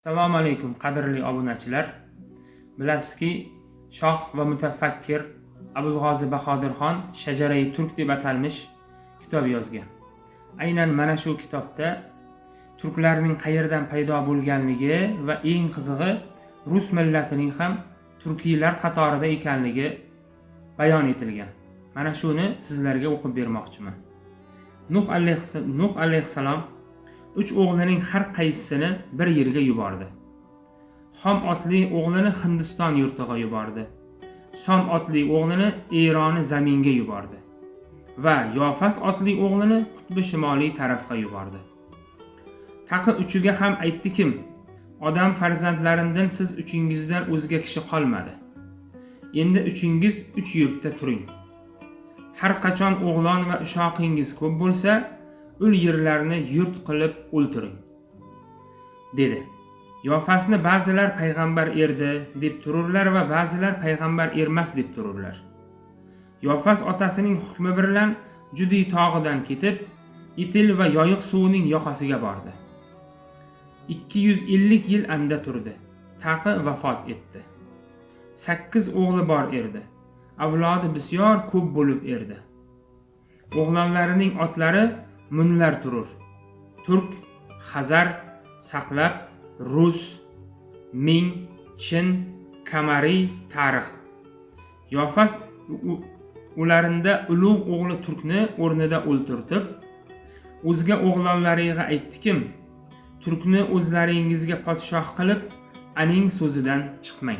Assalomu alaykum qadrli obunachilar. Bilasizki, shoh va mutafakkir Abulg'ozi Bahodirxon Shajarai Turk deb atalmish kitob yozgan. Aynan mana shu kitobda turklarning qayerdan paydo bo'lganligi va eng qizig'i rus millatining ham turkiylar qatorida ekanligi bayon etilgan. Mana shuni sizlarga o'qib bermoqchiman. Nuh alayhissalom 3 o'g'lining har qaysisini bir yerga yubordi. Xom otli o'g'lini Hindiston yurtiga yubordi. Som otli o'g'lini Eronni zaminga yubordi va Yofas otli o'g'lini qutbi shimoliy tarafga yubordi. Taqi uchiga ham aytdikim, odam farzandlarimdan siz uchingizdan o'zga kishi qolmadi. Endi uchingiz 3 yurtda turing. Har qachon o'g'lon va ushoqingiz ko'p bo'lsa, ul yerlarni yurt qilib o'ltiring, dedi. Yofasni ba'zilar payg'ambar erdi deb tururlar va ba'zilar payg'ambar ermas deb tururlar. Yofas otasining hukmi bilan Judiy tog'idan ketib, Itil va Yoyiq suvining yoqasiga bordi. 250 yil anda turdi. Taqi vafot etdi. 8 o'g'li bor erdi. Avlodi bisyor ko'p bo'lib erdi. O'g'lonlarining otlari munlar turur. Turk, Xazar, Saqlab, Rus, Ming, Chin, Kamari, Tarix. Yofas ularında ulug' o'g'li Turkni o'rnida o'ltirtib, o'zga o'g'lonlariga aytdikim, Turkni o'zlaringizga podshoh qilib, aning so'zidan chiqmang.